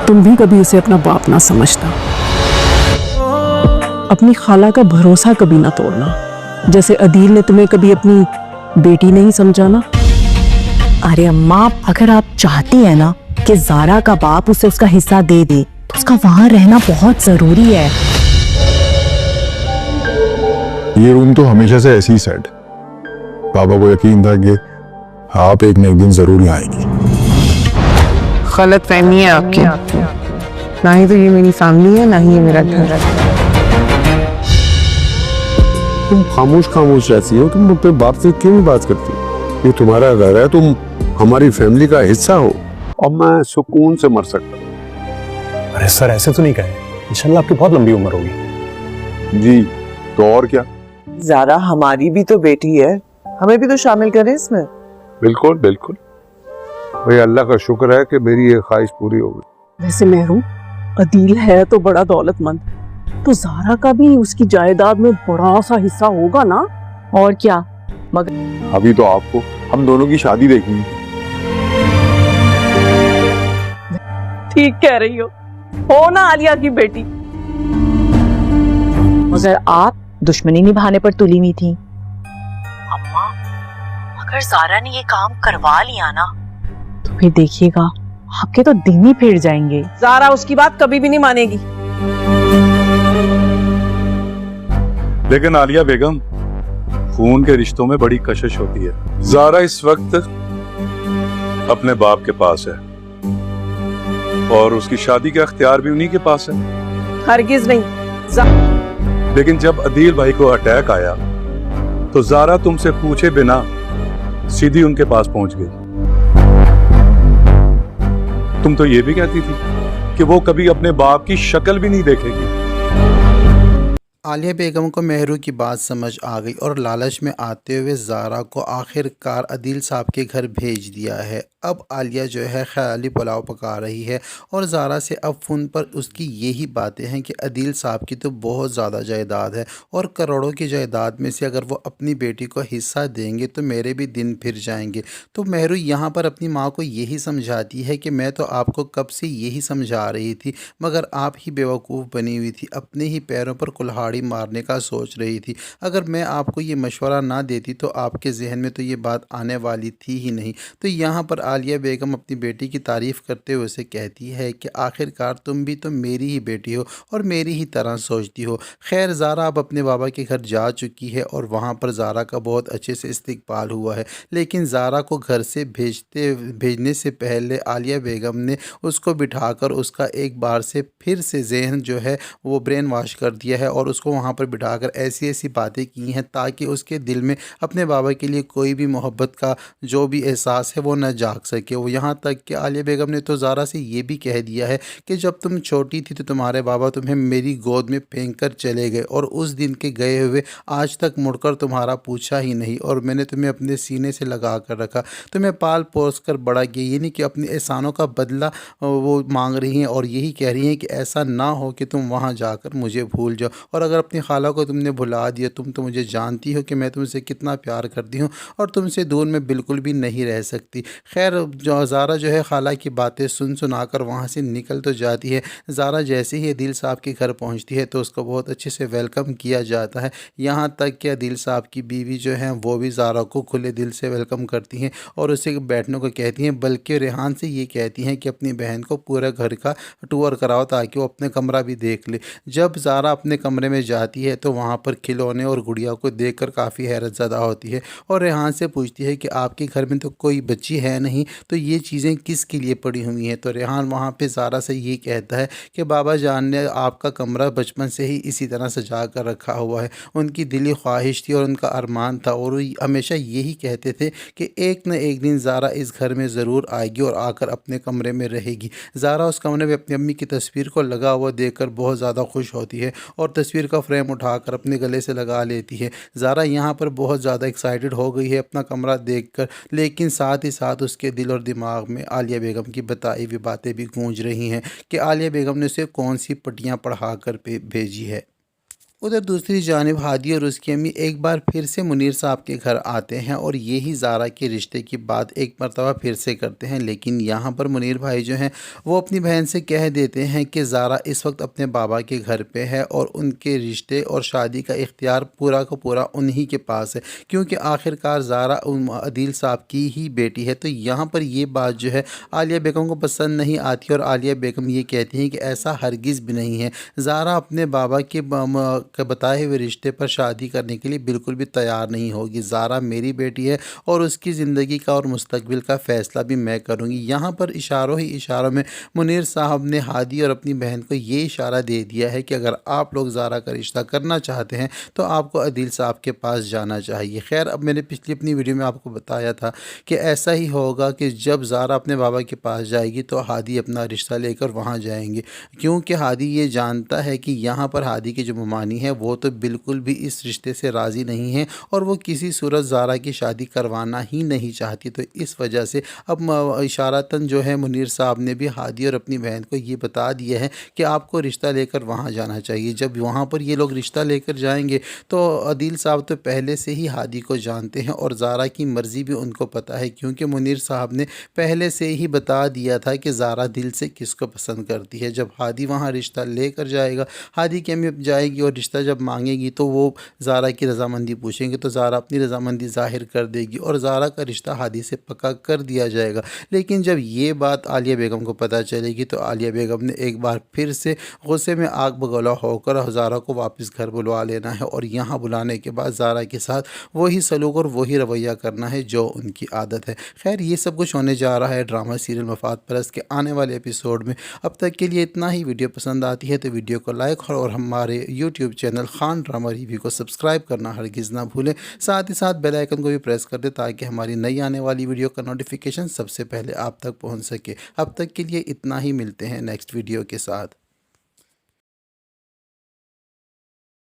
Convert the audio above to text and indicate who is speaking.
Speaker 1: तुम भी कभी उसे अपना बाप ना समझना। अपनी खाला का भरोसा कभी ना तोड़ना, जैसे अदील ने तुम्हें कभी अपनी बेटी नहीं समझा ना।
Speaker 2: अरे अम्मा, अगर आप चाहती है ना कि ज़ारा का बाप उसे उसका हिस्सा दे दे तो उसका वहां रहना बहुत जरूरी है।
Speaker 3: ये रूम तो हमेशा से ऐसे ही सेट। पापा को यकीन था कि आप एक न एक दिन जरूर यहाँ आएंगी।
Speaker 4: गलत फहमी है आपकी, ना ही तो ये मेरी फैमिली है, ना ही ये मेरा घर।
Speaker 3: तुम खामोश खामोश रहती हो, तुम अपने बाप से क्यों नहीं बात करती? ये तुम्हारा घर है, तुम हमारी फैमिली का हिस्सा हो, और मैं सुकून से मर सकता।
Speaker 5: अरे सर, ऐसे तो नहीं कहें, इंशाल्लाह आपकी बहुत लंबी उम्र होगी।
Speaker 3: जी तो और क्या।
Speaker 4: ज़ारा हमारी भी तो बेटी है, हमें भी तो शामिल करें इसमें।
Speaker 3: बिल्कुल बिल्कुल, भाई अल्लाह का शुक्र है कि मेरी ये ख्वाहिश पूरी हो गई।
Speaker 1: वैसे मेहरू, अदील है तो बड़ा दौलतमंद, तो ज़ारा का भी उसकी जायदाद में बड़ा सा हिस्सा होगा ना।
Speaker 2: और क्या,
Speaker 3: अभी तो आपको हम दोनों की शादी देखनी है।
Speaker 1: ठीक कह रही हो ना आलिया की बेटी।
Speaker 2: मगर आप दुश्मनी निभाने पर तुली हुई थी। अम्मा, अगर ज़ारा ने ये काम करवा लिया ना तो फिर देखिएगा आपके तो दिन ही फिर जाएंगे।
Speaker 1: ज़ारा उसकी बात कभी भी नहीं मानेगी।
Speaker 6: लेकिन आलिया बेगम, खून के रिश्तों में बड़ी कशिश होती है। ज़ारा इस वक्त अपने बाप के पास है और उसकी शादी का इख्तियार भी उन्हीं के पास है।
Speaker 1: हरगिज नहीं।
Speaker 6: लेकिन जब अदील भाई को अटैक आया तो ज़ारा तुमसे पूछे बिना सीधी उनके पास पहुंच गई। तुम तो ये भी कहती थी कि वो कभी अपने बाप की शक्ल भी नहीं देखेगी।
Speaker 7: आलिया बेगम को मेहरू की बात समझ आ गई और लालच में आते हुए ज़ारा को आखिरकार अदील साहब के घर भेज दिया है। अब आलिया जो है ख्याली पुलाव पका रही है और ज़ारा से अब फ़ोन पर उसकी यही बातें हैं कि अदील साहब की तो बहुत ज़्यादा जायदाद है और करोड़ों की जायदाद में से अगर वो अपनी बेटी को हिस्सा देंगे तो मेरे भी दिन फिर जाएंगे। तो मेहरू यहाँ पर अपनी माँ को यही समझाती है कि मैं तो आपको कब से यही समझा रही थी, मगर आप ही बेवकूफ़ बनी हुई थी, अपने ही पैरों पर कुल्हाड़ी मारने का सोच रही थी। अगर मैं आपको ये मशवरा ना देती तो आपके जहन में तो ये बात आने वाली थी ही नहीं। तो यहाँ पर आलिया बेगम अपनी बेटी की तारीफ़ करते हुए उसे कहती है कि आखिरकार तुम भी तो मेरी ही बेटी हो और मेरी ही तरह सोचती हो। खैर, ज़ारा अब अपने बाबा के घर जा चुकी है और वहाँ पर ज़ारा का बहुत अच्छे से इस्तकबाल हुआ है। लेकिन ज़ारा को घर से भेजने से पहले आलिया बेगम ने उसको बिठाकर उसका एक बार से फिर से जहन जो है वो ब्रेन वॉश कर दिया है और उसको वहाँ पर बिठाकर ऐसी ऐसी बातें की हैं ताकि उसके दिल में अपने बाबा के लिए कोई भी मोहब्बत का जो भी एहसास है वो न जाग सके। वो यहाँ तक कि आलिया बेगम ने तो ज़ारा से ये भी कह दिया है कि जब तुम छोटी थी तो तुम्हारे बाबा तुम्हें मेरी गोद में फेंक कर चले गए और उस दिन के गए हुए आज तक मुड़कर तुम्हारा पूछा ही नहीं और मैंने तुम्हें अपने सीने से लगा कर रखा, तुम्हें पाल पोस कर बड़ा किया। ये नहीं कि अपने एहसानों का बदला वो मांग रही हैं और यही कह रही हैं कि ऐसा ना हो कि तुम वहाँ जाकर मुझे भूल जाओ। और अगर अपनी खाला को तुमने भुला दिया, तुम तो मुझे जानती हो कि मैं तुमसे कितना प्यार करती हूँ और तुमसे दूर में बिल्कुल भी नहीं रह सकती। खैर, ज़ारा जो है खाला की बातें सुनाकर वहाँ से निकल तो जाती है। ज़ारा जैसे ही अदील साहब के घर पहुँचती है तो उसको बहुत अच्छे से वेलकम किया जाता है। यहाँ तक कि अदील साहब की बीवी जो है वो भी ज़ारा को खुले दिल से वेलकम करती हैं और उसे बैठने को कहती हैं, बल्कि रेहान से ये कहती हैं कि अपनी बहन को पूरा घर का टूर कराओ ताकि वो अपने कमरा भी देख ले। जब ज़ारा अपने कमरे में जाती है तो वहाँ पर खिलौने और गुड़िया को देखकर काफ़ी हैरत ज़दा होती है और रेहान से पूछती है कि आपके घर में तो कोई बच्ची है नहीं, तो ये चीज़ें किसके लिए पड़ी हुई हैं। तो रेहान वहाँ पे ज़ारा से ये कहता है कि बाबा जान ने आपका कमरा बचपन से ही इसी तरह सजा कर रखा हुआ है, उनकी दिली ख्वाहिश थी और उनका अरमान था और वो हमेशा यही कहते थे कि एक न एक दिन ज़ारा इस घर में ज़रूर आएगी और आकर अपने कमरे में रहेगी। ज़ारा उस कमरे में अपनी अम्मी की तस्वीर को लगा हुआ देखकर बहुत ज़्यादा खुश होती है और तस्वीर का फ्रेम उठाकर अपने गले से लगा लेती है। ज़ारा यहाँ पर बहुत ज़्यादा एक्साइटेड हो गई है अपना कमरा देखकर, लेकिन साथ ही साथ उसके दिल और दिमाग में आलिया बेगम की बताई हुई बातें भी गूंज रही हैं कि आलिया बेगम ने उसे कौन सी पट्टियाँ पढ़ा कर भेजी है। ادھر دوسری جانب ہادی اور اس کی امی ایک بار پھر سے منیر صاحب کے گھر آتے ہیں اور یہی زارا کے رشتے کی بات ایک مرتبہ پھر سے کرتے ہیں، لیکن یہاں پر منیر بھائی جو ہیں وہ اپنی بہن سے کہہ دیتے ہیں کہ زارا اس وقت اپنے بابا کے گھر پہ ہے اور ان کے رشتے اور شادی کا اختیار پورا کا پورا انہی کے پاس ہے، کیونکہ آخر کار زارا عدیل صاحب کی ہی بیٹی ہے۔ تو یہاں پر یہ بات جو ہے عالیہ بیگم کو پسند نہیں آتی اور عالیہ بیگم یہ کہتی ہیں کہ ایسا ہرگز بھی نہیں ہے، زارا اپنے بابا کے بتائے ہوئے رشتے پر شادی کرنے کے لیے بالکل بھی تیار نہیں ہوگی، زارا میری بیٹی ہے اور اس کی زندگی کا اور مستقبل کا فیصلہ بھی میں کروں گی۔ یہاں پر اشاروں ہی اشاروں میں منیر صاحب نے ہادی اور اپنی بہن کو یہ اشارہ دے دیا ہے کہ اگر آپ لوگ زارا کا رشتہ کرنا چاہتے ہیں تو آپ کو عدیل صاحب کے پاس جانا چاہیے۔ خیر اب میں نے پچھلی اپنی ویڈیو میں آپ کو بتایا تھا کہ ایسا ہی ہوگا کہ جب زارا اپنے بابا کے پاس جائے گی تو ہادی اپنا رشتہ لے کر وہاں جائیں گے، کیونکہ ہادی یہ جانتا ہے کہ یہاں پر ہادی کی جو ممانی ہے وہ تو بالکل بھی اس رشتے سے راضی نہیں ہے اور وہ کسی صورت زارا کی شادی کروانا ہی نہیں چاہتی۔ تو اس وجہ سے اب اشارتاً جو ہے منیر صاحب نے بھی ہادی اور اپنی بہن کو یہ بتا دیا ہے کہ آپ کو رشتہ لے کر وہاں جانا چاہیے۔ جب وہاں پر یہ لوگ رشتہ لے کر جائیں گے تو عدیل صاحب تو پہلے سے ہی ہادی کو جانتے ہیں اور زارا کی مرضی بھی ان کو پتہ ہے، کیونکہ منیر صاحب نے پہلے سے ہی بتا دیا تھا کہ زارا دل سے کس کو پسند کرتی ہے۔ جب ہادی وہاں رشتہ لے کر جائے گا، ہادی کی امی جائے گی اور رشتہ جب مانگے گی تو وہ زارا کی رضامندی پوچھیں گے تو زارا اپنی رضامندی ظاہر کر دے گی اور زارا کا رشتہ ہادی سے پکا کر دیا جائے گا۔ لیکن جب یہ بات عالیہ بیگم کو پتہ چلے گی تو عالیہ بیگم نے ایک بار پھر سے غصے میں آگ بگولا ہو کر زارا کو واپس گھر بلوا لینا ہے اور یہاں بلانے کے بعد زارا کے ساتھ وہی سلوک اور وہی رویہ کرنا ہے جو ان کی عادت ہے۔ خیر یہ سب کچھ ہونے جا رہا ہے ڈرامہ سیریل مفاد پرست کے آنے والے ایپیسوڈ میں۔ اب تک کے لیے اتنا ہی۔ ویڈیو پسند آتی ہے تو ویڈیو کو لائک اور ہمارے YouTube channel Khan drama review کو سبسکرائب کرنا ہرگز نہ بھولیں، ساتھ ہی ساتھ بیل آئیکن کو بھی پریس کر دیں تاکہ ہماری نئی آنے والی ویڈیو کا نوٹیفیکیشن سب سے پہلے آپ تک پہنچ سکے۔ اب تک کے لیے اتنا ہی، ملتے ہیں نیکسٹ ویڈیو کے ساتھ۔